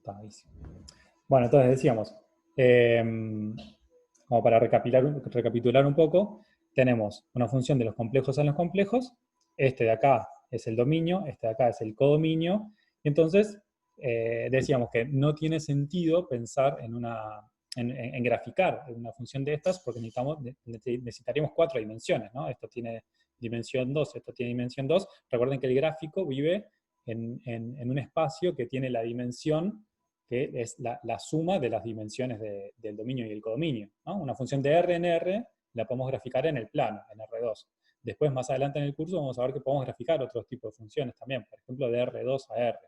Está ahí, sí. Bueno, entonces decíamos, como para recapitular un poco, tenemos una función de los complejos en los complejos, este de acá es el dominio, este de acá es el codominio, y entonces decíamos que no tiene sentido pensar en graficar una función de estas porque necesitaríamos 4 dimensiones, ¿no? Esto tiene dimensión 2, esto tiene dimensión 2. Recuerden que el gráfico vive en un espacio que tiene la dimensión que es la suma de las dimensiones del dominio y el codominio, ¿no? Una función de R en R la podemos graficar en el plano, en R2. Después, más adelante en el curso, vamos a ver que podemos graficar otros tipos de funciones también, por ejemplo, de R2 a R,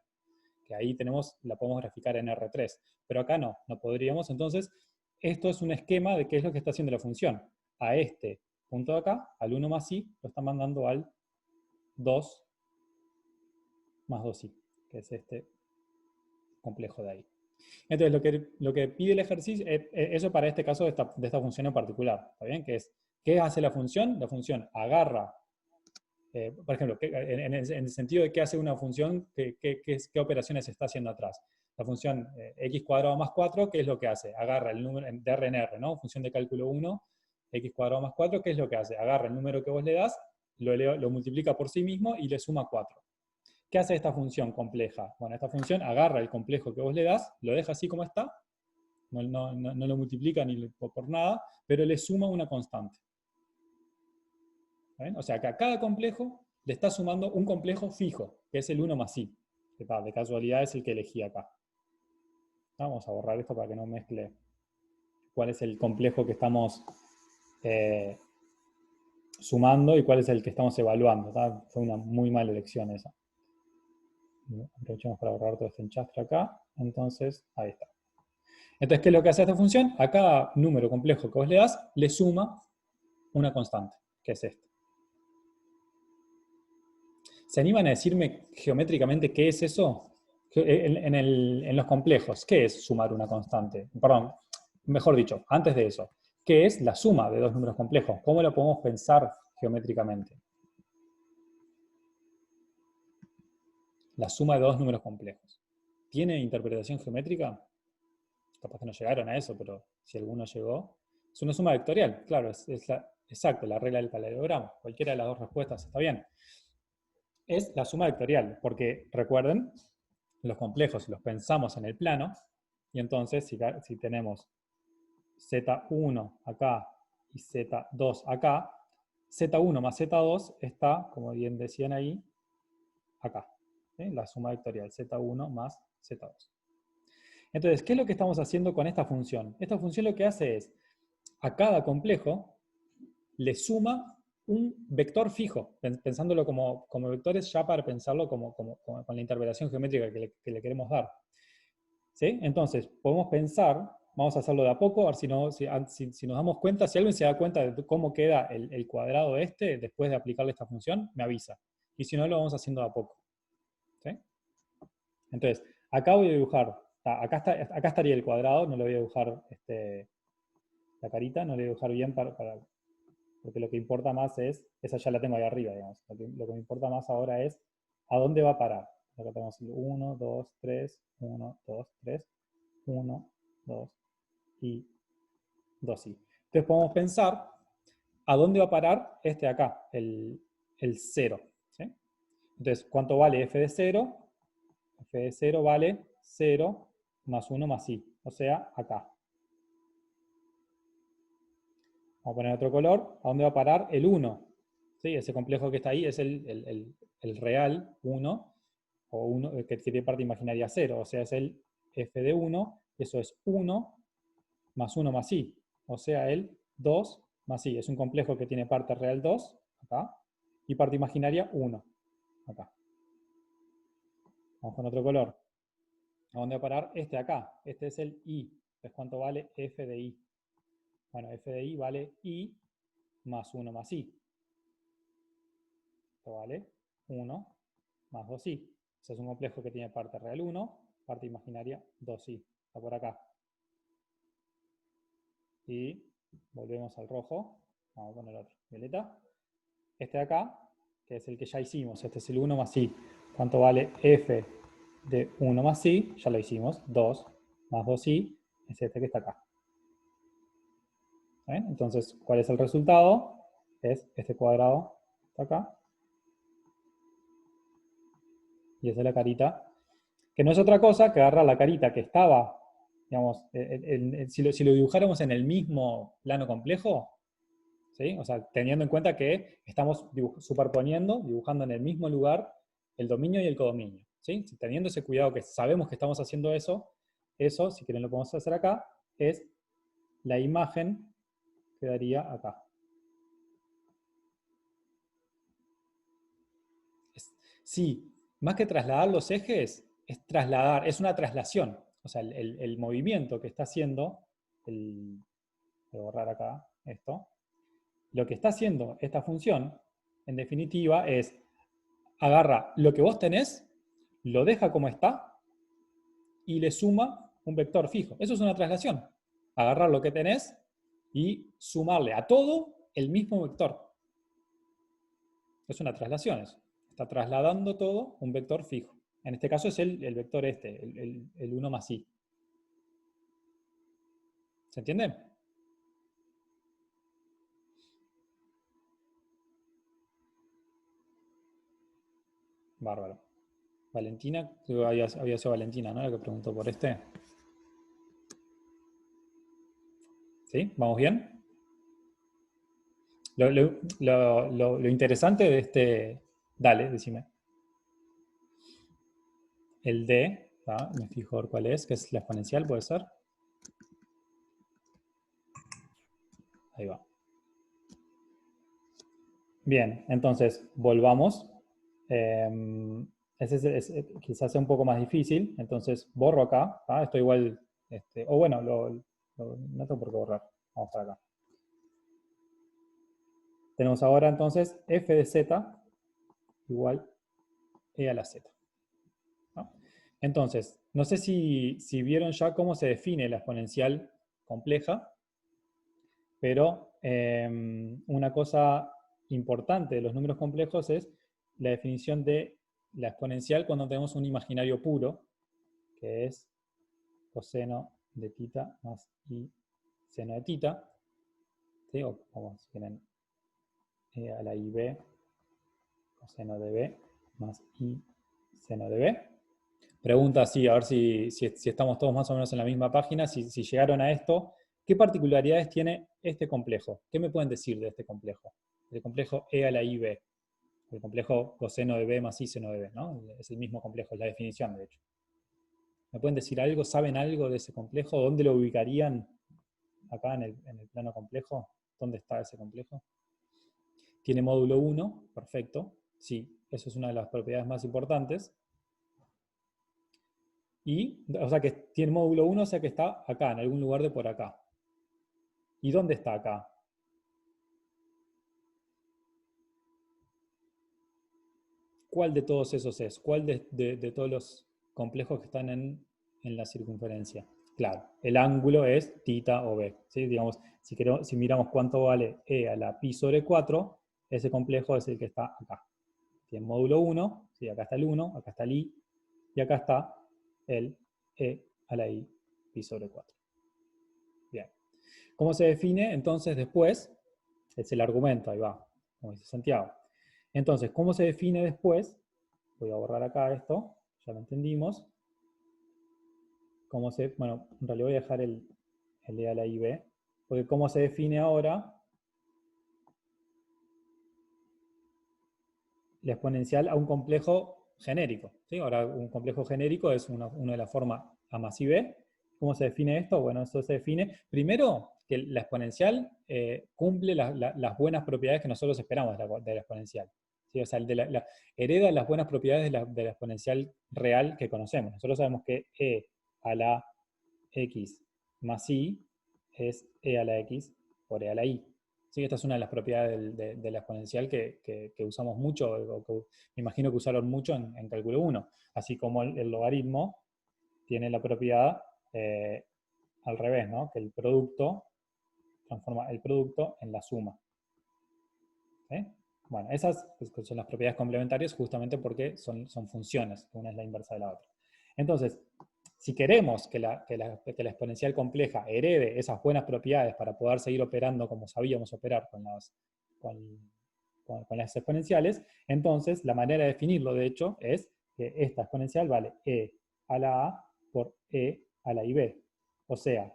que ahí la podemos graficar en R3, pero acá no podríamos. Entonces, esto es un esquema de qué es lo que está haciendo la función. A este punto de acá, al 1 más i, lo está mandando al 2 más 2i, que es este complejo de ahí. Entonces, lo que pide el ejercicio, eso para este caso de esta función en particular, ¿está bien? Que es, ¿qué hace la función? La función agarra, por ejemplo, en el sentido de qué hace una función, qué operaciones está haciendo atrás. La función x cuadrado más 4, ¿qué es lo que hace? Agarra el número de R en R, ¿no? Función de cálculo 1, x cuadrado más 4, ¿qué es lo que hace? Agarra el número que vos le das, lo multiplica por sí mismo y le suma 4. ¿Qué hace esta función compleja? Bueno, esta función agarra el complejo que vos le das, lo deja así como está, no lo multiplica ni por nada, pero le suma una constante. ¿Ven? O sea que a cada complejo le está sumando un complejo fijo, que es el 1 más i, que de casualidad es el que elegí acá. Vamos a borrar esto para que no mezcle cuál es el complejo que estamos sumando y cuál es el que estamos evaluando. ¿Tá? Fue una muy mala elección esa. Aprovechemos para borrar todo este enchastre acá. Entonces, ahí está. Entonces, ¿qué es lo que hace esta función? A cada número complejo que vos le das, le suma una constante, que es esta. ¿Se animan a decirme geométricamente qué es eso? En los complejos, ¿qué es sumar una constante? Perdón, mejor dicho, antes de eso, ¿qué es la suma de dos números complejos? ¿Cómo lo podemos pensar geométricamente? La suma de dos números complejos. ¿Tiene interpretación geométrica? Capaz que no llegaron a eso, pero si alguno llegó. Es una suma vectorial, claro, exacto, la regla del paralelogramo. Cualquiera de las dos respuestas está bien. Es la suma vectorial, porque recuerden, los complejos los pensamos en el plano, y entonces si tenemos Z1 acá y Z2 acá, Z1 más Z2 está, como bien decían ahí, acá. ¿Sí? La suma vectorial, Z1 más Z2. Entonces, ¿qué es lo que estamos haciendo con esta función? Esta función lo que hace es, a cada complejo le suma un vector fijo, pensándolo como vectores ya para pensarlo con la interpretación geométrica que le queremos dar. ¿Sí? Entonces, podemos pensar, vamos a hacerlo de a poco, a ver si nos damos cuenta, si alguien se da cuenta de cómo queda el cuadrado este después de aplicarle esta función, me avisa. Y si no, lo vamos haciendo de a poco. ¿Sí? Entonces, acá voy a dibujar, acá estaría el cuadrado, no lo voy a dibujar la carita, no lo voy a dibujar bien porque lo que importa más es, esa ya la tengo ahí arriba, digamos. Lo que me importa más ahora es a dónde va a parar. Acá tenemos el 1, 2, 3, 1, 2, 3, 1, 2 y 2i. Entonces podemos pensar a dónde va a parar este de acá, el 0. ¿Sí? Entonces, ¿cuánto vale f de 0? F de 0 vale 0 más 1 más i, o sea, acá. Vamos a poner otro color. ¿A dónde va a parar? El 1. ¿Sí? Ese complejo que está ahí es el real 1, o 1 que tiene parte imaginaria 0, o sea, es el f de 1, eso es 1 más 1 más i, o sea, el 2 más i. Es un complejo que tiene parte real 2, acá, y parte imaginaria 1, acá. Vamos con otro color. ¿A dónde va a parar? Este de acá. Este es el i. Entonces, ¿cuánto vale f de i? Bueno, f de i vale i más 1 más i. Esto vale 1 más 2i. Ese es un complejo que tiene parte real 1, parte imaginaria 2i. Está por acá. Y volvemos al rojo. Vamos a poner otro. Violeta. Este de acá, que es el que ya hicimos. Este es el 1 más i. ¿Cuánto vale f de 1 más i, ya lo hicimos, 2 más 2i, es este que está acá. ¿Ven? Entonces, ¿cuál es el resultado? Es este cuadrado está acá. Y esa es la carita, que no es otra cosa que agarrar la carita que estaba, digamos, si lo dibujáramos en el mismo plano complejo, ¿sí? O sea, teniendo en cuenta que estamos superponiendo, dibujando en el mismo lugar el dominio y el codominio, ¿sí? Teniendo ese cuidado que sabemos que estamos haciendo eso, si quieren lo podemos hacer acá, es la imagen que daría acá. Sí, más que trasladar los ejes, es una traslación. O sea, el movimiento que está haciendo, voy a borrar acá esto, lo que está haciendo esta función, en definitiva, es agarra lo que vos tenés, lo deja como está y le suma un vector fijo. Eso es una traslación. Agarrar lo que tenés y sumarle a todo el mismo vector. Es una traslación eso. Está trasladando todo un vector fijo. En este caso es el vector este, el 1 más i. ¿Se entiende? Bárbaro. Valentina, creo que había sido Valentina, ¿no? La que preguntó por este. ¿Sí? ¿Vamos bien? Lo interesante de este... Dale, decime. El D, ¿tá? Me fijo cuál es, que es la exponencial, ¿puede ser? Ahí va. Bien, entonces, volvamos. Quizás sea un poco más difícil, entonces borro acá, ¿tá? Esto igual, o bueno, no tengo por qué borrar. Vamos para acá. Tenemos ahora entonces f de z igual e a la z, ¿no? Entonces, no sé si vieron ya cómo se define la exponencial compleja, pero una cosa importante de los números complejos es la definición de la exponencial cuando tenemos un imaginario puro, que es coseno de tita más i seno de tita, ¿sí? O como si quieren, e a la ib coseno de b más i seno de b. Pregunta así, a ver si estamos todos más o menos en la misma página, si llegaron a esto. ¿Qué particularidades tiene este complejo? ¿Qué me pueden decir de este complejo? El complejo e a la ib, el complejo coseno de b más i seno de b, ¿no? Es el mismo complejo, es la definición, de hecho. ¿Me pueden decir algo? ¿Saben algo de ese complejo? ¿Dónde lo ubicarían acá en el plano complejo? ¿Dónde está ese complejo? Tiene módulo 1, perfecto. Sí, eso es una de las propiedades más importantes. Y, o sea que tiene módulo 1, o sea que está acá, en algún lugar de por acá. ¿Y dónde está acá? ¿Cuál de todos esos es? ¿Cuál de todos los complejos que están en la circunferencia? Claro, el ángulo es θ o b. ¿Sí? Digamos, si miramos cuánto vale e a la pi sobre 4, ese complejo es el que está acá. Tiene módulo 1, ¿sí? Acá está el 1, acá está el i, y acá está el e a la i pi sobre 4. Bien. ¿Cómo se define entonces después? Es el argumento, ahí va, como dice Santiago. Entonces, ¿cómo se define después? Voy a borrar acá esto, ya lo entendimos. Bueno, en realidad voy a dejar el e a la ib, porque cómo se define ahora la exponencial a un complejo genérico. ¿Sí? Ahora, un complejo genérico es una de las formas a más i b. ¿Cómo se define esto? Bueno, esto se define, primero, que la exponencial cumple las buenas propiedades que nosotros esperamos de la exponencial. ¿Sí? O sea, hereda las buenas propiedades de la exponencial real que conocemos. Nosotros sabemos que e a la x más i es e a la x por e a la i. Sí, esta es una de las propiedades de la exponencial que usamos mucho, o que me imagino que usaron mucho en cálculo 1, así como el logaritmo tiene la propiedad al revés, ¿no? Que el producto transforma el producto en la suma. ¿Sí? Bueno, esas son las propiedades complementarias justamente porque son funciones, una es la inversa de la otra. Entonces, si queremos que la exponencial compleja herede esas buenas propiedades para poder seguir operando como sabíamos operar con las exponenciales, entonces la manera de definirlo, de hecho, es que esta exponencial vale e a la a por e a la ib. O sea,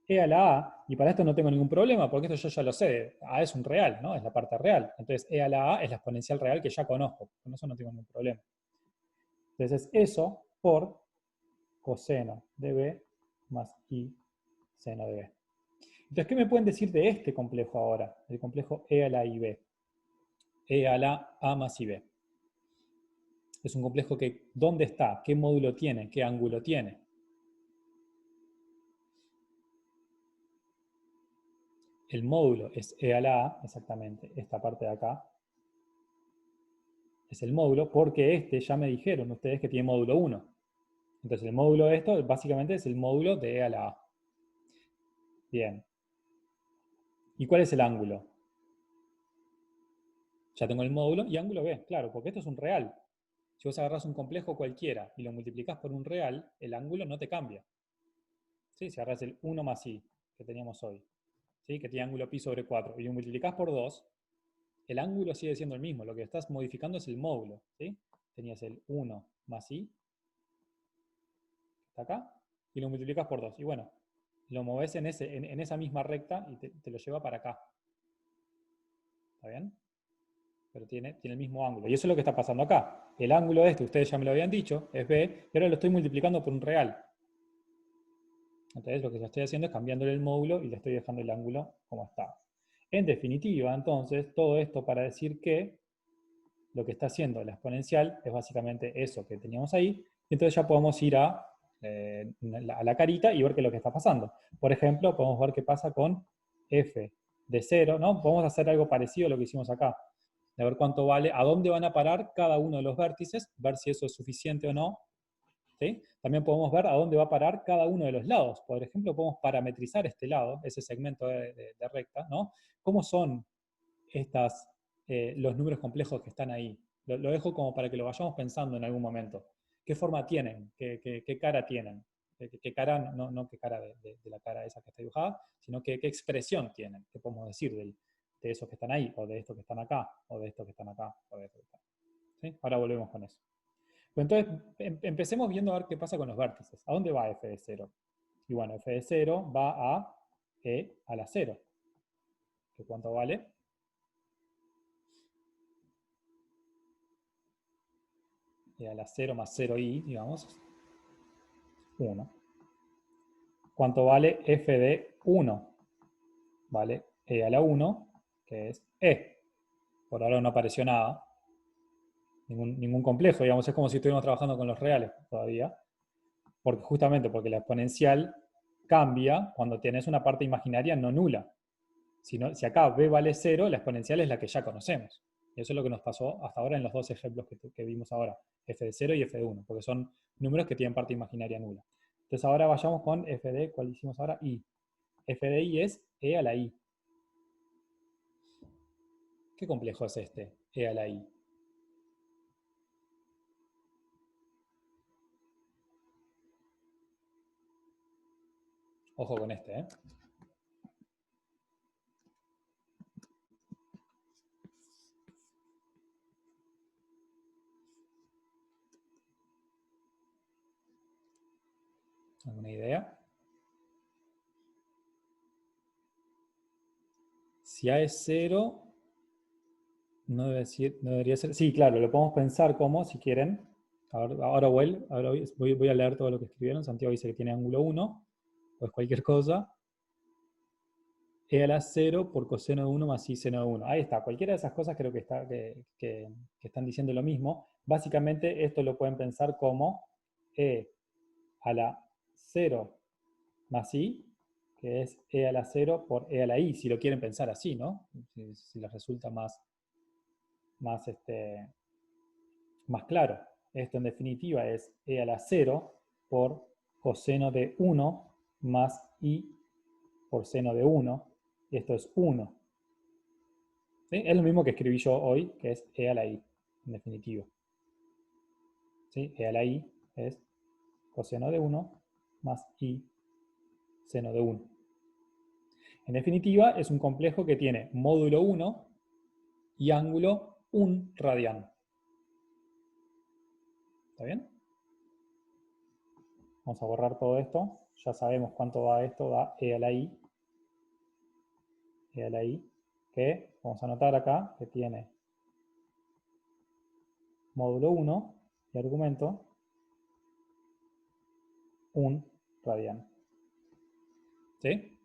e a la a, y para esto no tengo ningún problema, porque esto yo ya lo sé, a es un real, ¿no? Es la parte real. Entonces, e a la a es la exponencial real que ya conozco, con eso no tengo ningún problema. Entonces, eso por coseno de b más i seno de b. Entonces, ¿qué me pueden decir de este complejo ahora? El complejo e a la ib. E a la a más ib. Es un complejo que, ¿dónde está? ¿Qué módulo tiene? ¿Qué ángulo tiene? El módulo es e a la a, exactamente, esta parte de acá, es el módulo, porque este ya me dijeron ustedes que tiene módulo 1. Entonces el módulo de esto básicamente es el módulo de e a la a. Bien. ¿Y cuál es el ángulo? Ya tengo el módulo y ángulo b, claro, porque esto es un real. Si vos agarrás un complejo cualquiera y lo multiplicás por un real, el ángulo no te cambia. ¿Sí? Si agarrás el 1 más i que teníamos hoy, ¿sí? Que tiene ángulo pi sobre 4, y lo multiplicás por 2, el ángulo sigue siendo el mismo. Lo que estás modificando es el módulo. ¿Sí? Tenías el 1 más i, está acá, y lo multiplicas por 2. Y bueno, lo moves en esa misma recta y te lo lleva para acá. ¿Está bien? Pero tiene el mismo ángulo. Y eso es lo que está pasando acá. El ángulo de este, ustedes ya me lo habían dicho, es b, y ahora lo estoy multiplicando por un real. Entonces lo que yo estoy haciendo es cambiándole el módulo y le estoy dejando el ángulo como está. En definitiva, entonces, todo esto para decir que lo que está haciendo la exponencial es básicamente eso que teníamos ahí, y entonces ya podemos ir a la carita y ver qué es lo que está pasando. Por ejemplo, podemos ver qué pasa con f de 0, ¿no? Podemos hacer algo parecido a lo que hicimos acá, de ver cuánto vale, a dónde van a parar cada uno de los vértices, ver si eso es suficiente o no. ¿Sí? También podemos ver a dónde va a parar cada uno de los lados. Por ejemplo, podemos parametrizar este lado, ese segmento de recta, ¿no? ¿Cómo son los números complejos que están ahí? Lo dejo como para que lo vayamos pensando en algún momento. ¿Qué forma tienen? ¿Qué cara tienen? ¿Qué cara, no qué cara de la cara esa que está dibujada, sino qué expresión tienen? ¿Qué podemos decir de esos que están ahí, o de estos que están acá, o de estos que están acá, o de estos que están? ¿Sí? Ahora volvemos con eso. Pues entonces, empecemos viendo a ver qué pasa con los vértices. ¿A dónde va f de 0? Y bueno, f de 0 va a e a la 0. ¿Qué cuánto vale? E a la 0 más 0i, digamos, 1. ¿Cuánto vale f de 1? Vale e a la 1, que es e. Por ahora no apareció nada. Ningún complejo, digamos, es como si estuviéramos trabajando con los reales todavía. Justamente porque la exponencial cambia cuando tienes una parte imaginaria no nula. Si acá b vale 0, la exponencial es la que ya conocemos. Y eso es lo que nos pasó hasta ahora en los dos ejemplos que vimos ahora, f de 0 y f de 1, porque son números que tienen parte imaginaria nula. Entonces ahora vayamos con f de, ¿cuál hicimos ahora? I. F de i es e a la i. ¿Qué complejo es este? E a la i. Ojo con este, ¿eh? ¿Alguna idea? Si a es 0, no debería ser. Sí, claro, lo podemos pensar como, si quieren. Ahora voy a leer todo lo que escribieron. Santiago dice que tiene ángulo 1, pues cualquier cosa. E a la 0 por coseno de 1 más i seno de 1. Ahí está, cualquiera de esas cosas creo que están diciendo lo mismo. Básicamente esto lo pueden pensar como e a la 0 más i, que es e a la 0 por e a la i, si lo quieren pensar así, ¿no? Si les resulta más, más claro. Esto en definitiva es e a la 0 por coseno de 1 más i por seno de 1. Y esto es 1. ¿Sí? Es lo mismo que escribí yo hoy, que es e a la i, en definitiva. ¿Sí? E a la i es coseno de 1 más i seno de 1. En definitiva, es un complejo que tiene módulo 1 y ángulo 1 radian. ¿Está bien? Vamos a borrar todo esto. Ya sabemos cuánto da esto, da e a la i. E a la i, que vamos a anotar acá, que tiene módulo 1 y argumento 1 radian. ¿Sí?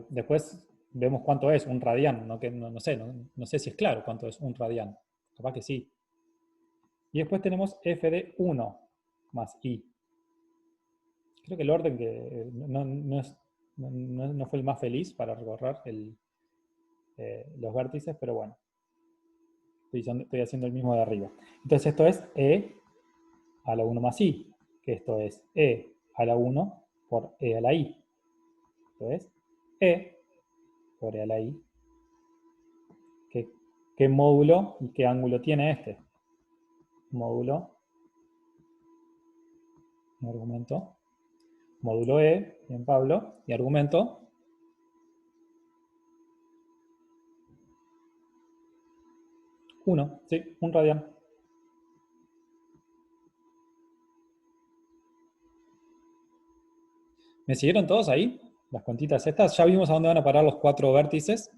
Después vemos cuánto es un radian. No sé, no sé si es claro cuánto es un radian. Capaz que sí. Y después tenemos f de 1 más i. Creo que el orden que no fue el más feliz para recorrer los vértices, pero bueno. Estoy haciendo el mismo de arriba. Entonces esto es e a la 1 más i, que esto es e a la 1 por e a la i. Esto es e por e a la i. ¿Qué módulo y qué ángulo tiene este? Módulo, un argumento, módulo e, bien Pablo, y argumento 1, sí, 1 radian. ¿Me siguieron todos ahí? Las cuentitas estas. Ya vimos a dónde van a parar los 4 vértices.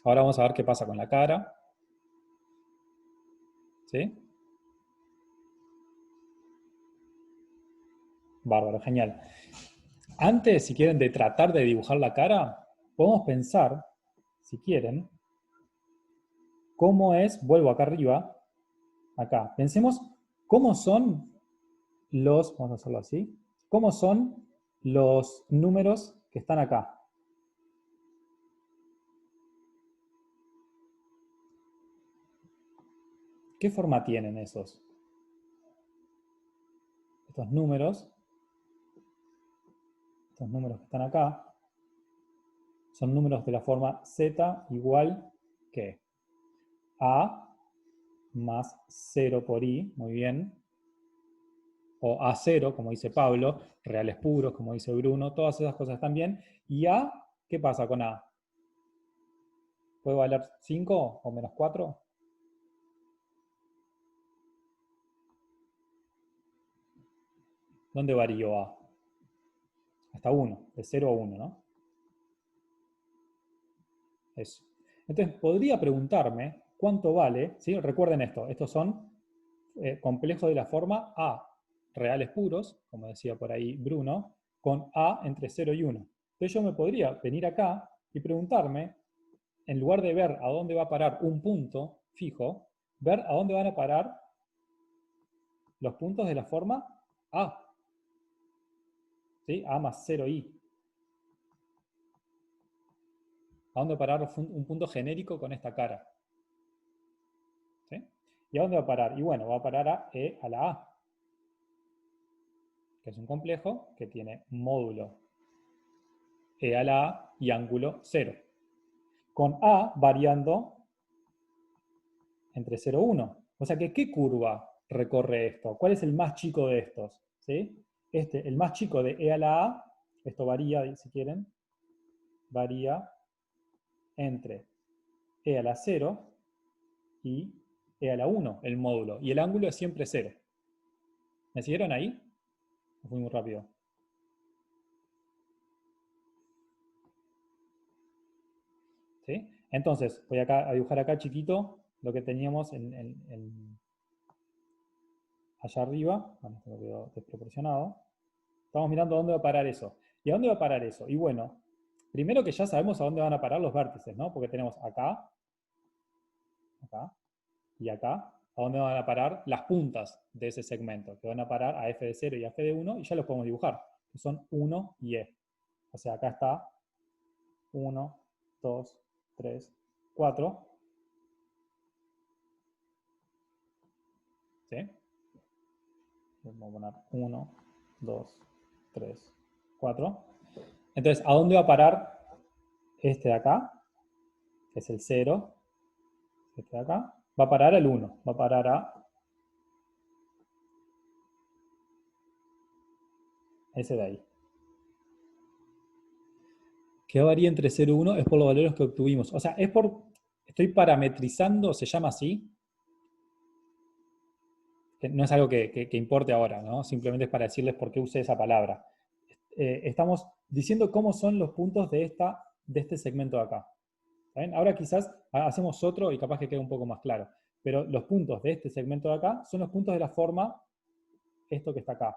Ahora vamos a ver qué pasa con la cara. ¿Sí? Bárbaro, genial. Antes, si quieren, de tratar de dibujar la cara, podemos pensar, si quieren, cómo es, vuelvo acá arriba, acá. Pensemos cómo son vamos a hacerlo así, cómo son los números que están acá. ¿Qué forma tienen estos números? Estos números que están acá son números de la forma z igual que a más 0 por i, muy bien, o A0, como dice Pablo, reales puros, como dice Bruno, todas esas cosas están bien. ¿Y A? ¿Qué pasa con A? ¿Puede valer 5 o menos 4? ¿Dónde varío A? Hasta 1, de 0 a 1, ¿no? Eso. Entonces, podría preguntarme cuánto vale, ¿sí? Recuerden esto, estos son complejos de la forma A, reales puros, como decía por ahí Bruno, con A entre 0 y 1. Entonces yo me podría venir acá y preguntarme, en lugar de ver a dónde va a parar un punto fijo, ver a dónde van a parar los puntos de la forma A. ¿Sí? A más 0i. ¿A dónde va a parar un punto genérico con esta cara? ¿Sí? ¿Y a dónde va a parar? Y bueno, va a parar a e a la a, que es un complejo que tiene módulo e a la a y ángulo 0. Con a variando entre 0 y 1. O sea que, ¿qué curva recorre esto? ¿Cuál es el más chico de estos? ¿Sí? El más chico de e a la a, esto varía, si quieren, varía entre e a la 0 y e a la 1, el módulo. Y el ángulo es siempre 0. ¿Me siguieron ahí? ¿O fui muy rápido? ¿Sí? Entonces, voy acá a dibujar acá chiquito lo que teníamos allá arriba. Bueno, esto lo quedó desproporcionado. Estamos mirando a dónde va a parar eso. ¿Y a dónde va a parar eso? Y bueno, primero que ya sabemos a dónde van a parar los vértices, ¿no? Porque tenemos acá, acá y acá, a dónde van a parar las puntas de ese segmento, que van a parar a f de 0 y a f de 1, y ya los podemos dibujar, que son 1 y e. O sea, acá está 1, 2, 3, 4. ¿Sí? Vamos a poner 1, 2, 3, 4. Entonces, ¿a dónde va a parar este de acá? Que es el 0. Este de acá. Va a parar al 1. Va a parar a ese de ahí. Que varía entre 0 y 1 es por los valores que obtuvimos. O sea, estoy parametrizando, se llama así. Que no es algo que importe ahora, ¿no? Simplemente es para decirles por qué usé esa palabra. Estamos diciendo cómo son los puntos de este segmento de acá. ¿Saben? Ahora quizás hacemos otro y capaz que quede un poco más claro. Pero los puntos de este segmento de acá son los puntos de la forma, esto que está acá.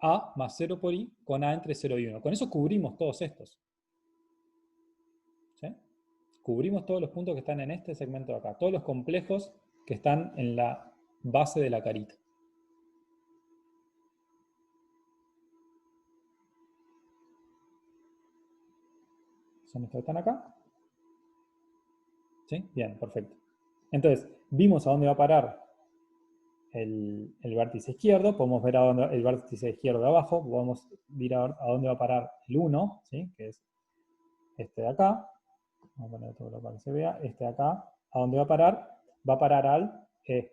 A más 0 por I con A entre 0 y 1. Con eso cubrimos todos estos. ¿Sí? Cubrimos todos los puntos que están en este segmento de acá. Todos los complejos que están en la base de la carita. Son estos que están acá. ¿Sí? Bien, perfecto. Entonces, vimos a dónde va a parar el vértice izquierdo, podemos ver a dónde, el vértice izquierdo de abajo, podemos ver a dónde va a parar el 1, ¿sí? Que es este de acá. Vamos a poner todo para que se vea. Este de acá, ¿a dónde va a parar? Va a parar al E.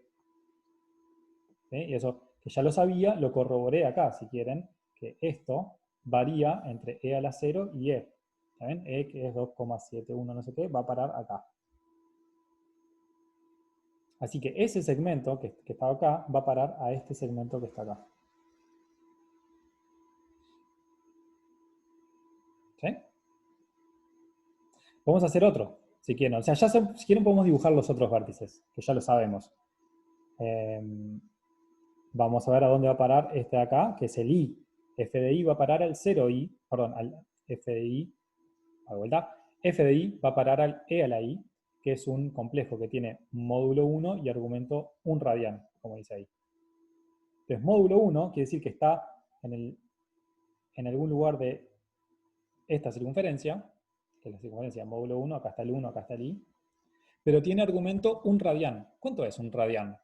¿Sí? Y eso, que ya lo sabía, lo corroboré acá, si quieren, que esto varía entre E a la 0 y E. ¿Saben? E, que es 2,71 no sé qué, va a parar acá. Así que ese segmento que está acá va a parar a este segmento que está acá. ¿Sí? Vamos a hacer otro, si quieren. O sea, si quieren podemos dibujar los otros vértices, que ya lo sabemos. Vamos a ver a dónde va a parar este de acá, que es el I. F de I va a parar al 0I, perdón, al F de I, a vuelta. F de I va a parar al E a la I, que es un complejo que tiene módulo 1 y argumento 1 radián, como dice ahí. Entonces, módulo 1 quiere decir que está en algún lugar de esta circunferencia, que es la circunferencia módulo 1, acá está el 1, acá está el I, pero tiene argumento 1 radián. ¿Cuánto es un radián?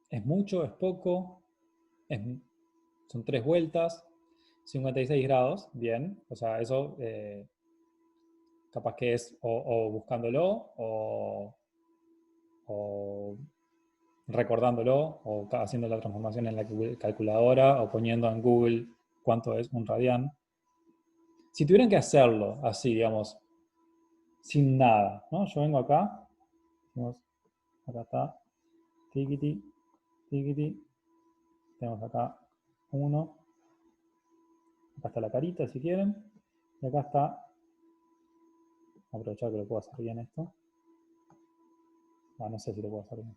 ¿Es mucho? ¿Es poco? Es, son 3 vueltas, 56 grados, bien. O sea, eso capaz que es o buscándolo o recordándolo o haciendo la transformación en la calculadora o poniendo en Google cuánto es un radián. Si tuvieran que hacerlo así, digamos, sin nada, ¿no? Yo vengo acá, acá está, tiquiti, tiquiti, tenemos acá 1, acá está la carita si quieren, y acá está, aprovechar que lo puedo hacer bien esto, no sé si lo puedo hacer bien,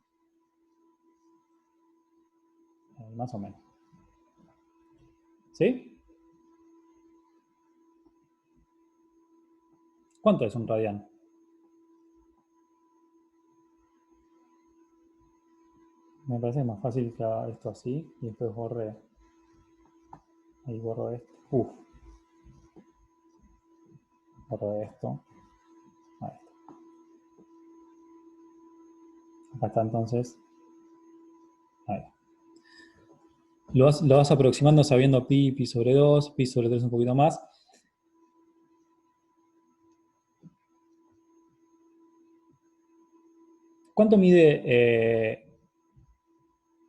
más o menos, ¿sí? ¿Cuánto es un radián? Me parece más fácil que haga esto así y después borre, ahí borro esto, borro esto, ahí está. Acá está entonces, ahí. Lo vas aproximando sabiendo pi sobre 2, pi sobre 3 un poquito más. ¿Cuánto mide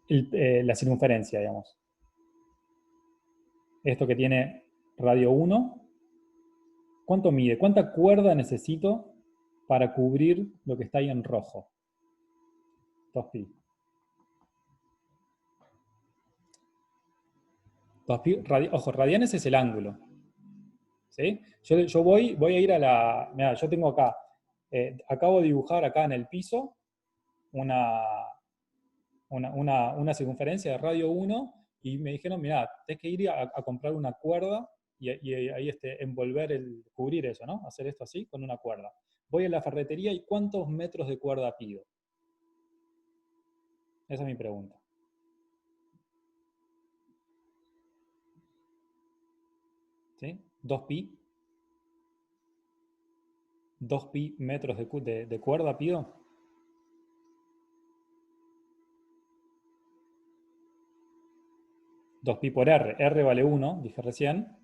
la circunferencia, digamos? Esto que tiene radio 1, ¿cuánto mide? ¿Cuánta cuerda necesito para cubrir lo que está ahí en rojo? 2pi. 2pi ojo, radianes es el ángulo. ¿Sí? Yo voy a ir a la... Mirá, yo tengo acá, acabo de dibujar acá en el piso una circunferencia de radio 1 y me dijeron, mira, tenés que ir a comprar una cuerda y ahí envolver, cubrir eso, ¿no? Hacer esto así con una cuerda. Voy a la ferretería y ¿cuántos metros de cuerda pido? Esa es mi pregunta. ¿Sí? ¿2pi? ¿2pi metros de cuerda pido? 2pi por r. R vale 1, dije recién.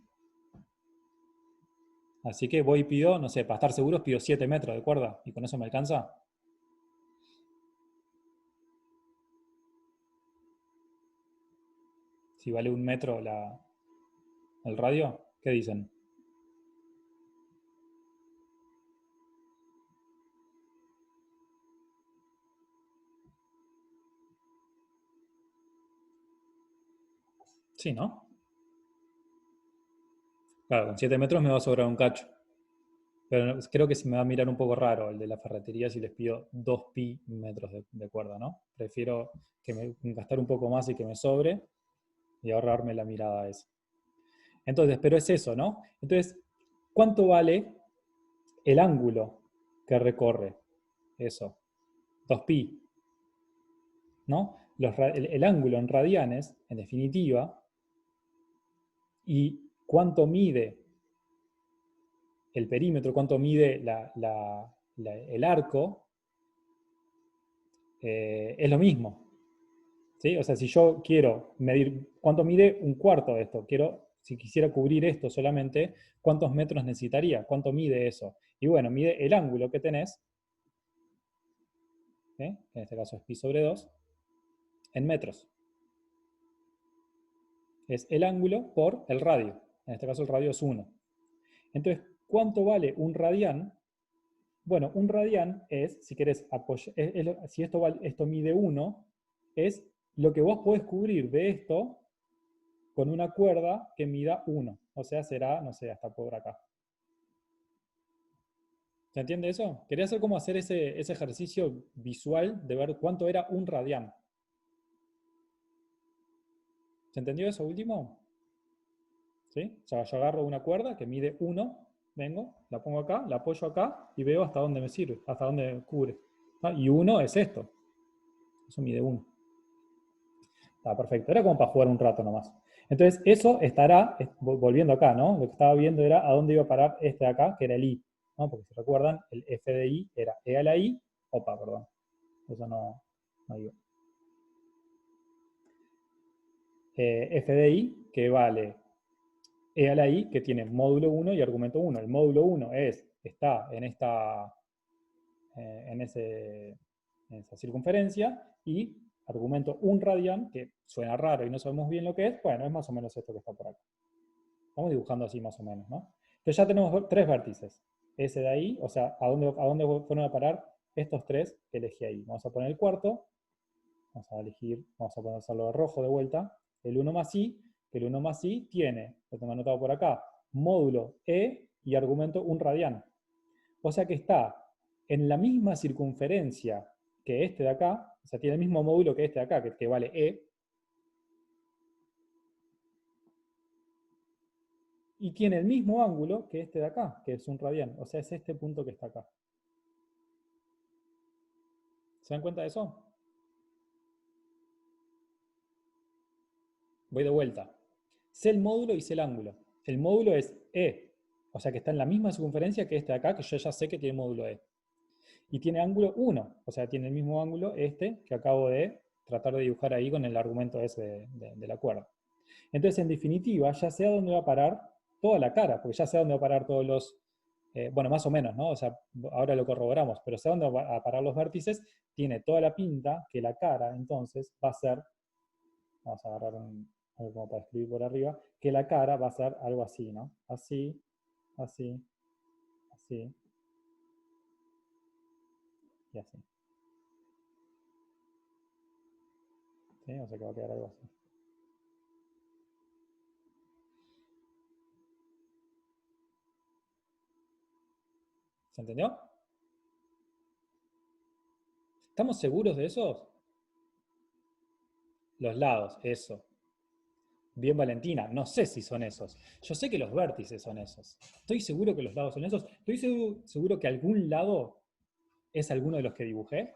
Así que voy y pido, no sé, para estar seguros, pido 7 metros de cuerda. ¿Y con eso me alcanza? Si vale 1 metro el radio, ¿qué dicen? Sí, ¿no? Claro, con 7 metros me va a sobrar un cacho. Pero creo que se me va a mirar un poco raro el de la ferretería si les pido 2 pi metros de cuerda, ¿no? Prefiero gastar un poco más y que me sobre y ahorrarme la mirada esa. Entonces, pero es eso, ¿no? Entonces, ¿cuánto vale el ángulo que recorre eso? 2 pi, ¿no? El ángulo en radianes, en definitiva, y cuánto mide el perímetro, cuánto mide el arco, es lo mismo. ¿Sí? O sea, si yo quiero medir cuánto mide un cuarto de esto, si quisiera cubrir esto solamente, ¿cuántos metros necesitaría? ¿Cuánto mide eso? Y bueno, mide el ángulo que tenés, ¿eh? En este caso es pi sobre 2, en metros. Es el ángulo por el radio. En este caso el radio es 1. Entonces, ¿cuánto vale un radián? Bueno, un radián es, si querés apoyar, si esto mide 1, es lo que vos podés cubrir de esto con una cuerda que mida 1. O sea, será, no sé, hasta por acá. ¿Se entiende eso? Quería hacer como hacer ese ejercicio visual de ver cuánto era un radián. ¿Se entendió eso último? ¿Sí? O sea, yo agarro una cuerda que mide 1, vengo, la pongo acá, la apoyo acá y veo hasta dónde me sirve, hasta dónde cubre. ¿Ah? Y 1 es esto. Eso mide 1. Está perfecto. Era como para jugar un rato nomás. Entonces, eso estará, volviendo acá, ¿no? Lo que estaba viendo era a dónde iba a parar este de acá, que era el I. ¿No? Porque si recuerdan, el F de I era E a la I. Opa, perdón. Eso no digo. F de I, que vale E a la I, que tiene módulo 1 y argumento 1. El módulo 1 está en esa circunferencia, y argumento 1 radián, que suena raro y no sabemos bien lo que es, bueno, es más o menos esto que está por acá. Estamos dibujando así más o menos, ¿no? Entonces ya tenemos 3 vértices. Ese de ahí, o sea, ¿a dónde fueron a parar estos 3 que elegí ahí? Vamos a poner el cuarto, vamos a ponerlo de rojo de vuelta, el 1 más i, que el 1 más i tiene, lo tengo anotado por acá, módulo e y argumento 1 radián. O sea que está en la misma circunferencia que este de acá, o sea, tiene el mismo módulo que este de acá, que vale e, y tiene el mismo ángulo que este de acá, que es 1 radián. O sea, es este punto que está acá. ¿Se dan cuenta de eso? Voy de vuelta. Sé el módulo y sé el ángulo. El módulo es E, o sea que está en la misma circunferencia que este de acá, que yo ya sé que tiene módulo E. Y tiene ángulo 1, o sea, tiene el mismo ángulo este que acabo de tratar de dibujar ahí con el argumento ese de la cuerda. Entonces, en definitiva, ya sé a dónde va a parar toda la cara, porque ya sé a dónde va a parar todos los, bueno, más o menos, ¿no? O sea, ahora lo corroboramos, pero sé a dónde va a parar los vértices, tiene toda la pinta que la cara, entonces, va a ser, vamos a agarrar algo como para escribir por arriba, que la cara va a ser algo así, ¿no? Así, así, así y así. ¿Sí? O sea que va a quedar algo así. ¿Se entendió? ¿Estamos seguros de esos? Los lados, eso. Bien, Valentina, no sé si son esos. Yo sé que los vértices son esos. Estoy seguro que los lados son esos. Estoy seguro que algún lado es alguno de los que dibujé.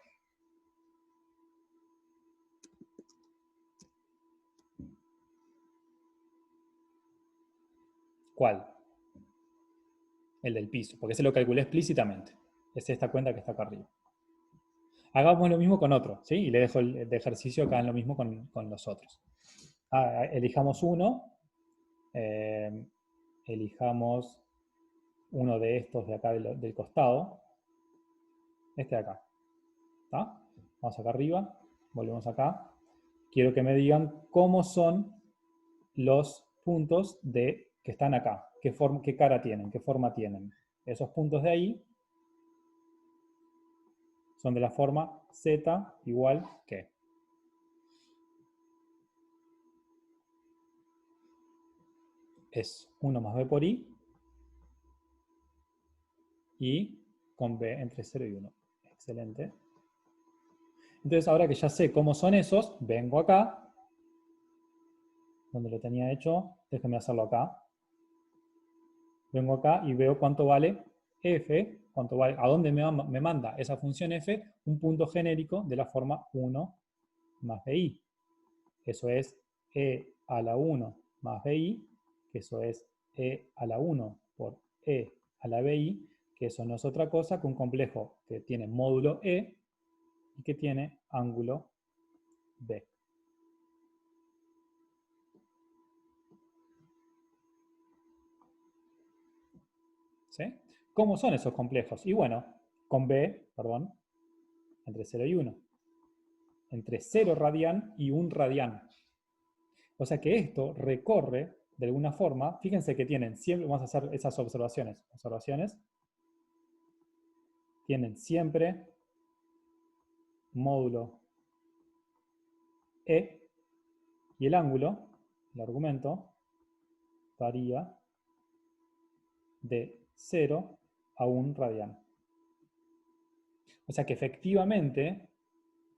¿Cuál? El del piso, porque ese lo calculé explícitamente. Es esta cuenta que está acá arriba. Hagamos lo mismo con otro, ¿sí? Y le dejo el de ejercicio acá en lo mismo con los otros. Elijamos uno. eh, elijamos uno de estos de acá del costado, este de acá. ¿Está? Vamos acá arriba, volvemos acá. Quiero que me digan cómo son los puntos que están acá, qué cara tienen, qué forma tienen. Esos puntos de ahí son de la forma z igual que. Es 1 más b por i y con b entre 0 y 1. Excelente. Entonces, ahora que ya sé cómo son esos, vengo acá, donde lo tenía hecho, déjenme hacerlo acá. Vengo acá y veo cuánto vale f, cuánto vale, a dónde me manda esa función f, un punto genérico de la forma 1 más bi. Eso es e a la 1 más bi, que eso es e a la 1 por e a la bi, que eso no es otra cosa que un complejo que tiene módulo e y que tiene ángulo b. ¿Sí? ¿Cómo son esos complejos? Y bueno, con b, perdón, entre 0 y 1. Entre 0 radián y 1 radián. O sea que esto recorre, de alguna forma, fíjense que tienen siempre, vamos a hacer esas observaciones. Tienen siempre módulo E y el ángulo, el argumento, varía de 0 a 1 radián. O sea que efectivamente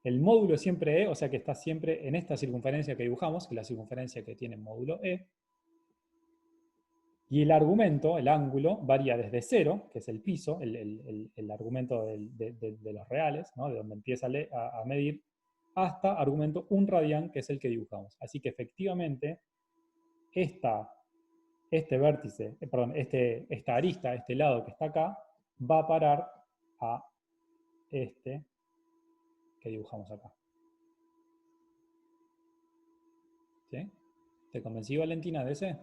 el módulo siempre E, o sea que está siempre en esta circunferencia que dibujamos, que es la circunferencia que tiene módulo E, y el argumento, el ángulo, varía desde 0, que es el piso, el argumento de los reales, ¿no? De donde empieza a medir, hasta argumento 1 radián, que es el que dibujamos. Así que efectivamente, este vértice, perdón, esta arista, este lado que está acá, va a parar a este que dibujamos acá. ¿Sí? ¿Te convencí, Valentina, de ese?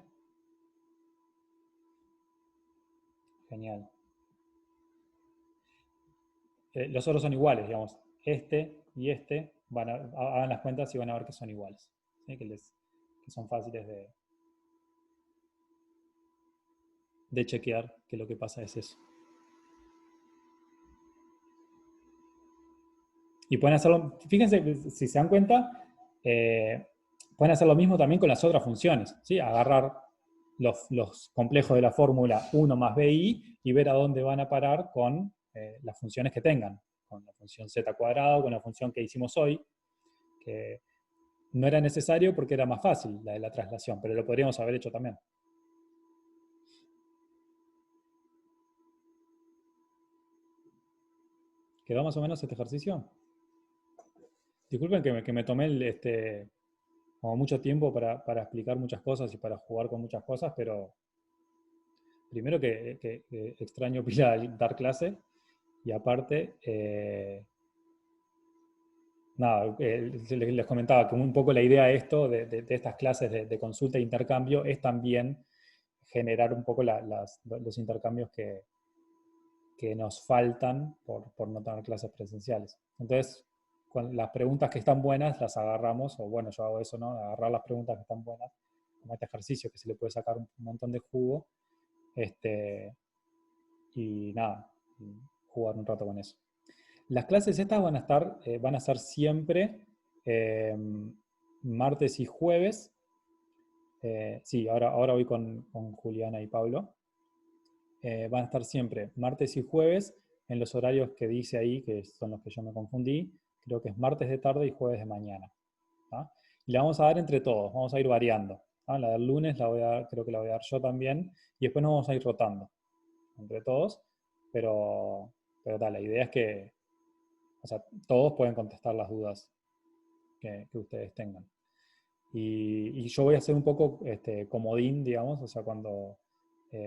Genial. Los otros son iguales, digamos. Este y este, hagan las cuentas y van a ver que son iguales. ¿Sí? Que son fáciles de chequear, que lo que pasa es eso. Y pueden hacerlo, fíjense, si se dan cuenta, pueden hacer lo mismo también con las otras funciones. ¿Sí? Agarrar los complejos de la fórmula 1 más bi y ver a dónde van a parar con las funciones que tengan. Con la función z cuadrado, con la función que hicimos hoy, que no era necesario porque era más fácil la de la traslación, pero lo podríamos haber hecho también. ¿Quedó más o menos este ejercicio? Disculpen que me tomé como mucho tiempo para explicar muchas cosas y para jugar con muchas cosas, pero primero que extraño pila dar clase y aparte, nada, les comentaba que un poco la idea de esto, de estas clases de consulta e intercambio, es también generar un poco los intercambios que nos faltan por no tener clases presenciales. Entonces, las preguntas que están buenas las agarramos, o bueno, yo hago eso, ¿no? Agarrar las preguntas que están buenas, como este ejercicio que se le puede sacar un montón de jugo, y nada, jugar un rato con eso. Las clases estas van a ser siempre martes y jueves. Sí, ahora voy con Juliana y Pablo. Van a estar siempre martes y jueves en los horarios que dice ahí, que son los que yo me confundí. Creo que es martes de tarde y jueves de mañana. ¿Tá? Y la vamos a dar entre todos, vamos a ir variando. ¿Tá? La del lunes creo que la voy a dar yo también, y después nos vamos a ir rotando entre todos, pero la idea es que, o sea, todos pueden contestar las dudas que ustedes tengan. Y yo voy a hacer un poco comodín, digamos, o sea,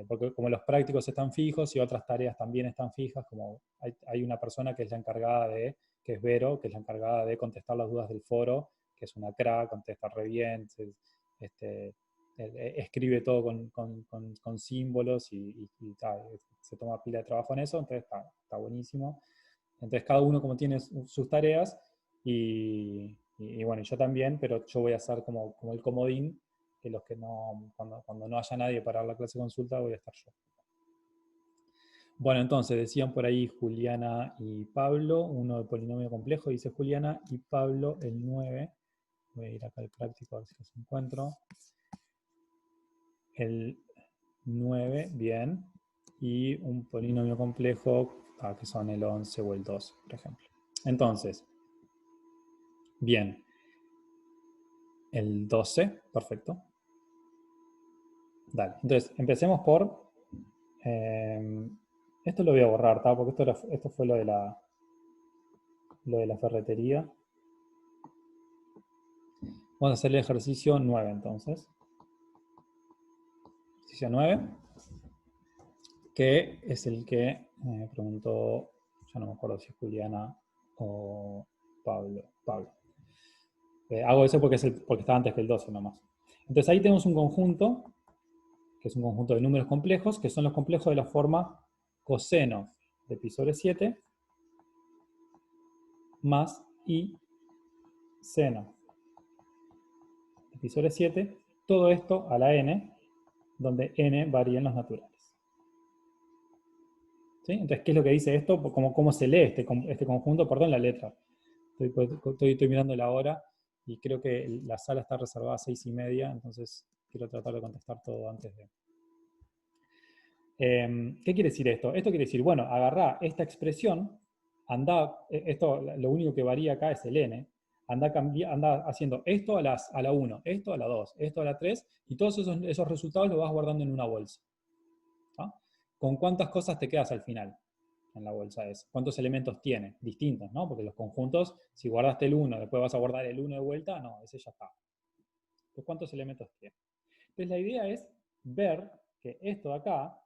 porque como los prácticos están fijos y otras tareas también están fijas, como hay una persona que es la encargada que es Vero, que es la encargada de contestar las dudas del foro, que es una crack, contesta re bien, escribe todo con símbolos y se toma pila de trabajo en eso, entonces está buenísimo. Entonces cada uno como tiene sus tareas y bueno, yo también, pero yo voy a hacer como el comodín, que los que no, cuando no haya nadie para dar la clase de consulta, voy a estar yo. Bueno, entonces decían por ahí Juliana y Pablo, uno de polinomio complejo, dice Juliana, y Pablo el 9. Voy a ir acá al práctico a ver si los encuentro. El 9, bien, y un polinomio complejo, que son el 11 o el 2, por ejemplo. Entonces, bien, el 12, perfecto. Dale, entonces empecemos por... esto lo voy a borrar, ¿tá? Porque esto fue lo de la ferretería. Vamos a hacer el ejercicio 9 entonces. Ejercicio 9, que es el que preguntó, ya no me acuerdo si es Juliana o Pablo. Hago eso porque está antes que el 12 nomás. Entonces ahí tenemos un conjunto, que es un conjunto de números complejos, que son los complejos de la forma coseno de pi sobre 7 más i seno de pi sobre 7, todo esto a la n, donde n varía en los naturales. ¿Sí? Entonces, ¿qué es lo que dice esto? ¿Cómo se lee este conjunto? Perdón la letra. Estoy mirando la hora y creo que la sala está reservada a 6:30, entonces quiero tratar de contestar todo antes de... ¿Qué quiere decir esto? Esto quiere decir, bueno, agarrá esta expresión, esto lo único que varía acá es el n, anda haciendo esto a la 1, esto a la 2, esto a la 3, y todos esos resultados los vas guardando en una bolsa. ¿Ah? ¿Con cuántas cosas te quedas al final en la bolsa esa? ¿Cuántos elementos tiene? Distintos, ¿no? Porque los conjuntos, si guardaste el 1, después vas a guardar el 1 de vuelta, no, ese ya está. Entonces, ¿cuántos elementos tiene? Entonces, la idea es ver que esto de acá,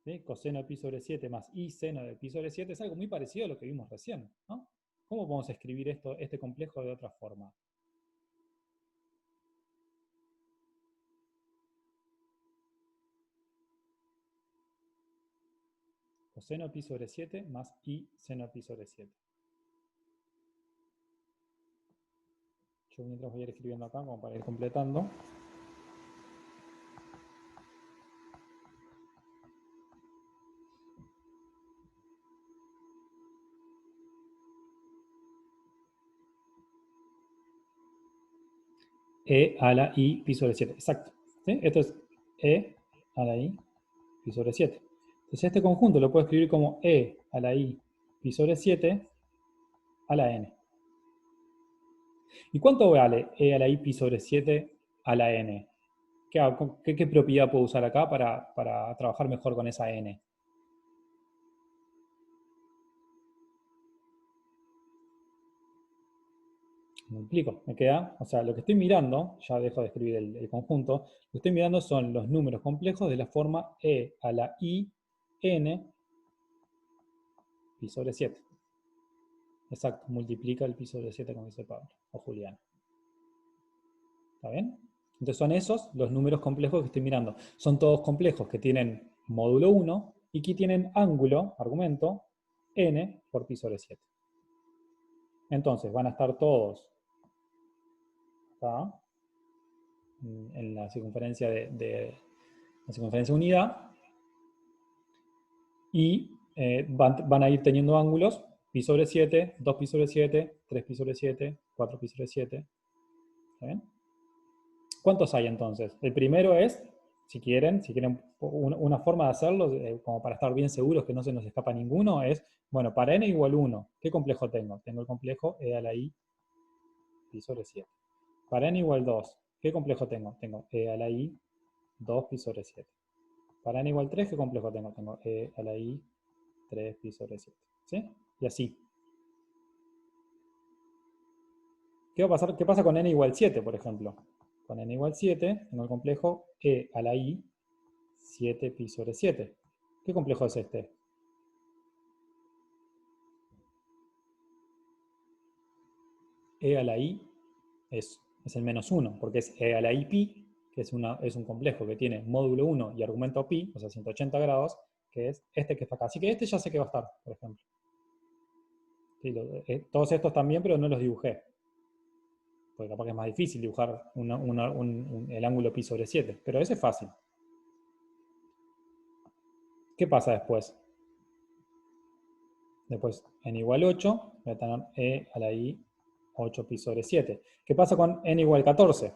¿sí? Coseno de pi sobre 7 más i seno de pi sobre 7, es algo muy parecido a lo que vimos recién, ¿no? ¿Cómo podemos escribir este complejo de otra forma? Coseno de pi sobre 7 más i seno de pi sobre 7. Yo mientras voy a ir escribiendo acá como para ir completando. E a la i pi sobre 7, exacto. ¿Sí? Esto es e a la i pi sobre 7. Entonces este conjunto lo puedo escribir como e a la i pi sobre 7 a la n. ¿Y cuánto vale e a la i pi sobre 7 a la n? ¿Qué propiedad puedo usar acá para trabajar mejor con esa n? Me explico, me queda, o sea, lo que estoy mirando, ya dejo de escribir el conjunto, lo que estoy mirando son los números complejos de la forma e a la i n pi sobre 7. Exacto, multiplica el pi sobre 7 como dice Pablo o Julián. ¿Está bien? Entonces son esos los números complejos que estoy mirando. Son todos complejos que tienen módulo 1 y que tienen ángulo, argumento, n por pi sobre 7. Entonces van a estar todos acá, en la circunferencia la circunferencia unidad, y van a ir teniendo ángulos pi sobre 7, 2 pi sobre 7, 3 pi sobre 7, 4 pi sobre 7. ¿Está bien? ¿Cuántos hay entonces? El primero es, si quieren una forma de hacerlo, como para estar bien seguros que no se nos escapa ninguno, es, bueno, para n igual 1, ¿qué complejo tengo? Tengo el complejo e a la i pi sobre 7. Para n igual 2, ¿qué complejo tengo? Tengo e a la i 2 pi sobre 7. Para n igual 3, ¿qué complejo tengo? Tengo e a la i 3 pi sobre 7. ¿Sí? Y así. ¿Qué va a pasar? ¿Qué pasa con n igual 7, por ejemplo? Con n igual 7, tengo el complejo e a la i 7 pi sobre 7. ¿Qué complejo es este? E a la i es el menos 1, porque es e a la i pi, que es un complejo que tiene módulo 1 y argumento pi, o sea, 180 grados, que es este que está acá. Así que este ya sé que va a estar, por ejemplo. Sí, todos estos también, pero no los dibujé. Porque capaz que es más difícil dibujar el ángulo pi sobre 7. Pero ese es fácil. ¿Qué pasa después? Después, n igual 8, voy a tener e a la i 8 pi sobre 7. ¿Qué pasa con n igual 14?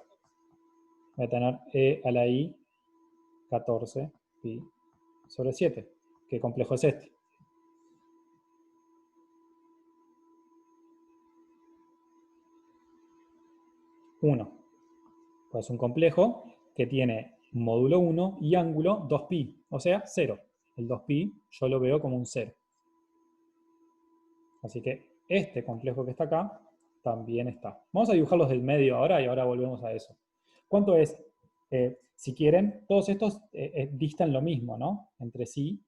Voy a tener e a la i 14 pi sobre 7. ¿Qué complejo es este? 1. Pues es un complejo que tiene módulo 1 y ángulo 2pi, o sea, 0. El 2pi yo lo veo como un 0. Así que este complejo que está acá también está. Vamos a dibujar los del medio ahora y ahora volvemos a eso. ¿Cuánto es? Si quieren, todos estos distan lo mismo, ¿no? Entre sí,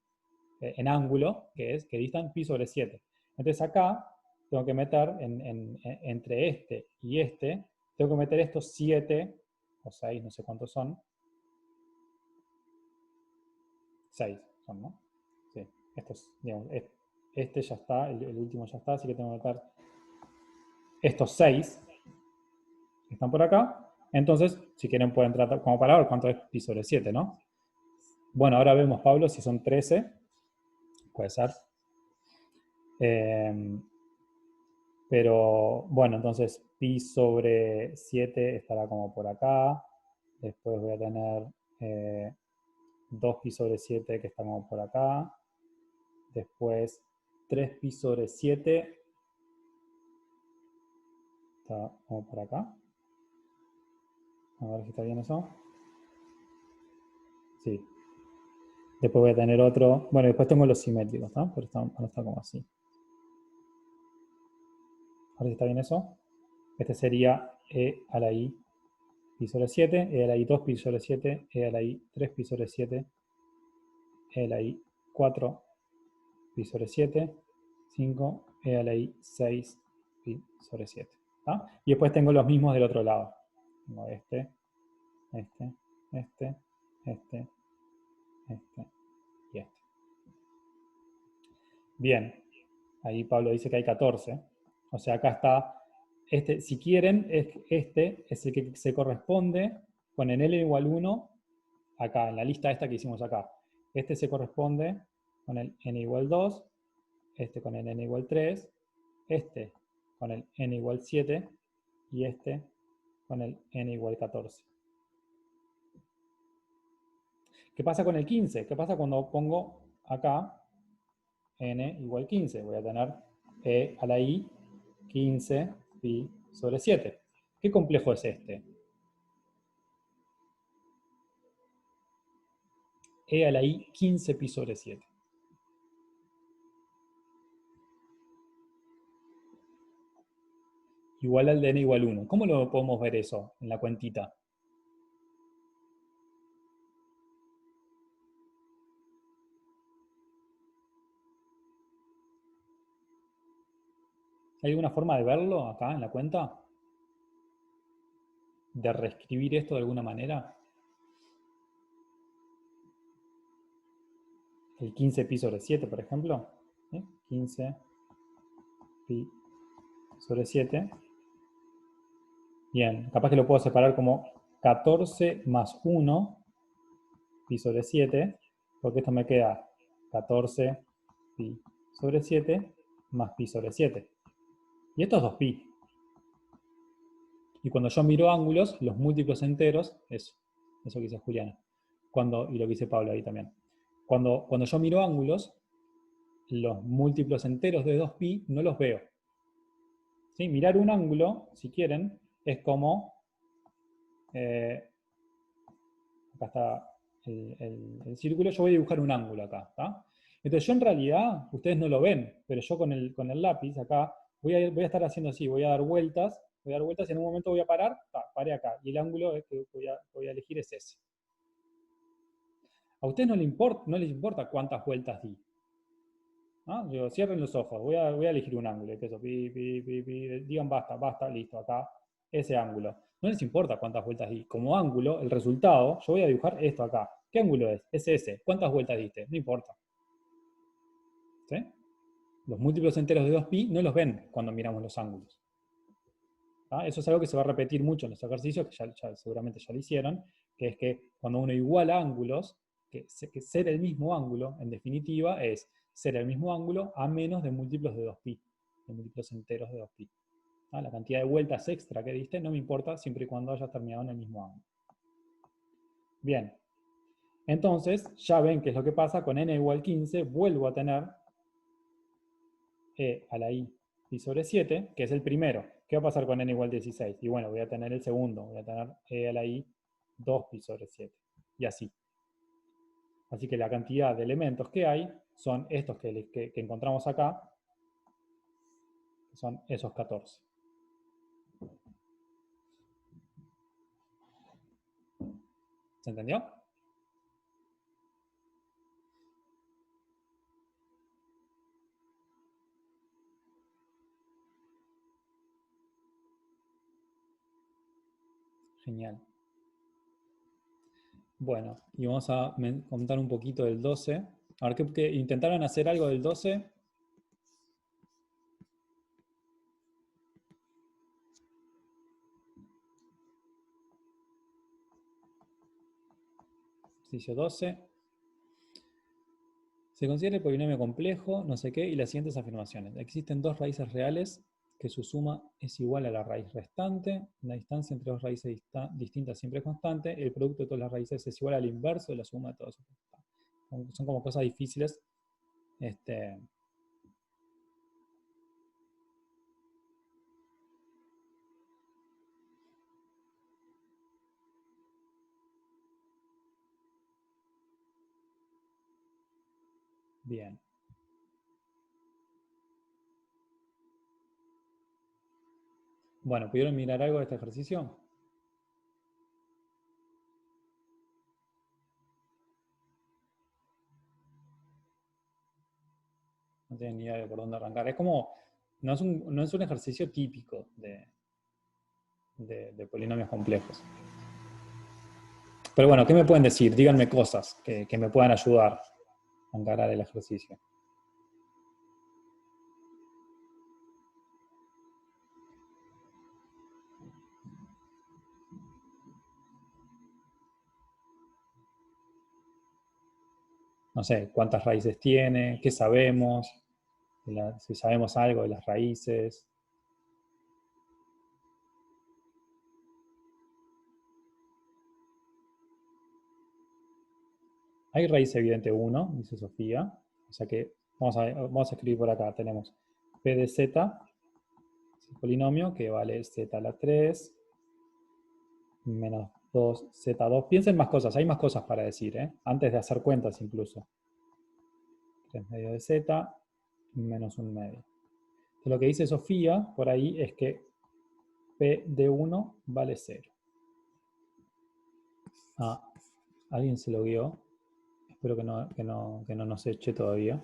en ángulo, que distan pi sobre 7. Entonces acá tengo que meter, entre este y este, tengo que meter estos 7, o 6, no sé cuántos son. 6 son, ¿no? Sí, estos, digamos, este ya está, el último ya está, así que tengo que meter estos 6 que están por acá. Entonces, si quieren pueden tratar, como para ver cuánto es pi sobre 7, ¿no? Bueno, ahora vemos, Pablo, si son 13, puede ser. Pero, bueno, entonces pi sobre 7 estará como por acá. Después voy a tener 2 pi sobre 7 que está como por acá. Después 3 pi sobre 7 está como por acá. A ver si está bien eso. Sí. Después voy a tener otro. Bueno, después tengo los simétricos, ¿no? Pero van a estar como así. A ver si está bien eso. Este sería e a la i pi sobre 7, e a la i 2 pi sobre 7, e a la i 3 pi sobre 7, e a la i 4 pi sobre 7, 5, e a la i 6 pi sobre 7. ¿Ah? Y después tengo los mismos del otro lado. Tengo este y este y este. Bien, ahí Pablo dice que hay 14. O sea, acá está, si quieren, este es el que se corresponde con el L igual 1, acá, en la lista esta que hicimos acá. Este se corresponde con el N igual 2, este con el N igual 3, este con el N igual 7 y este con el N igual 14. ¿Qué pasa con el 15? ¿Qué pasa cuando pongo acá n igual 15? Voy a tener e a la i 15 pi sobre 7. ¿Qué complejo es este? E a la i 15 pi sobre 7. Igual al de n igual 1. ¿Cómo lo podemos ver eso en la cuentita? ¿Hay alguna forma de verlo acá en la cuenta? ¿De reescribir esto de alguna manera? El 15 pi sobre 7, por ejemplo. ¿Sí? 15 pi sobre 7. Bien, capaz que lo puedo separar como 14 más 1 pi sobre 7, porque esto me queda 14 pi sobre 7 más pi sobre 7. Y esto es 2pi. Y cuando yo miro ángulos, los múltiplos enteros, eso que dice Juliana, y lo que dice Pablo ahí también. Cuando yo miro ángulos, los múltiplos enteros de 2pi no los veo. ¿Sí? Mirar un ángulo, si quieren, es como... acá está el círculo, yo voy a dibujar un ángulo acá. ¿tá? Entonces yo en realidad, ustedes no lo ven, pero yo con el lápiz acá voy a estar haciendo así, voy a dar vueltas y en un momento voy a parar, paré acá, y el ángulo que voy a elegir es ese. A ustedes no les importa cuántas vueltas di. ¿no? Digo, cierren los ojos, voy a elegir un ángulo, que eso, digan basta, listo, acá. ese ángulo. No les importa cuántas vueltas di. Como ángulo, el resultado, yo voy a dibujar esto acá. ¿Qué ángulo es? Es ese. ¿Cuántas vueltas diste? No importa. ¿Sí? Los múltiplos enteros de 2pi no los ven cuando miramos los ángulos. ¿Ah? Eso es algo que se va a repetir mucho en los ejercicios, que seguramente ya lo hicieron, que es que cuando uno iguala ángulos, que ser el mismo ángulo, en definitiva, es ser el mismo ángulo a menos de múltiplos de 2pi, de múltiplos enteros de 2pi. ¿Ah? La cantidad de vueltas extra que diste no me importa siempre y cuando hayas terminado en el mismo ángulo. Bien, entonces ya ven qué es lo que pasa con n igual 15, vuelvo a tener e a la i pi sobre 7, que es el primero. ¿Qué va a pasar con n igual 16? Y bueno, voy a tener el segundo, voy a tener e a la i 2 pi sobre 7. Y así. Así que la cantidad de elementos que hay son estos que encontramos acá, que son esos 14. ¿Se entendió? Genial. Bueno, y vamos a contar un poquito del 12. A ver, ¿qué intentaron hacer algo del 12? Ejercicio 12. Se considera el polinomio complejo, no sé qué, y las siguientes afirmaciones. Existen dos raíces reales que su suma es igual a la raíz restante. La distancia entre dos raíces distintas siempre es constante. El producto de todas las raíces es igual al inverso de la suma de todas sus constantes. Son como cosas difíciles. Bien. Bueno, ¿pudieron mirar algo de este ejercicio? No tienen ni idea de por dónde arrancar. Es como, no es un ejercicio típico de polinomios complejos. Pero bueno, ¿qué me pueden decir? Díganme cosas que me puedan ayudar a encarar el ejercicio. No sé, cuántas raíces tiene, qué sabemos, si sabemos algo de las raíces. Hay raíz evidente 1, dice Sofía. O sea que vamos a escribir por acá. Tenemos p de z, el polinomio, que vale z a la 3, menos 2z2. Piensen más cosas, hay más cosas para decir, antes de hacer cuentas incluso. 3 medio de z, menos 1 medio. Entonces, lo que dice Sofía por ahí es que p de 1 vale 0. Ah, alguien se lo guió. Espero que no nos eche todavía.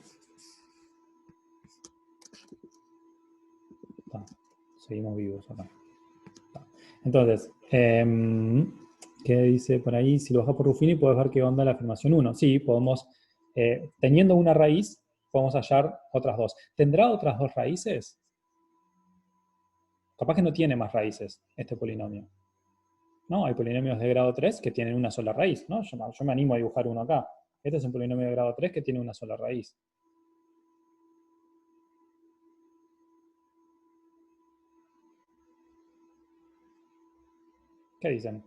Seguimos vivos acá. Entonces, ¿qué dice por ahí? Si lo bajas por Ruffini, puedes ver qué onda la afirmación 1. Sí, podemos, teniendo una raíz, podemos hallar otras dos. ¿Tendrá otras dos raíces? Capaz que no tiene más raíces este polinomio. ¿No? Hay polinomios de grado 3 que tienen una sola raíz, ¿no? Yo me animo a dibujar uno acá. Este es un polinomio de grado 3 que tiene una sola raíz. ¿Qué dicen?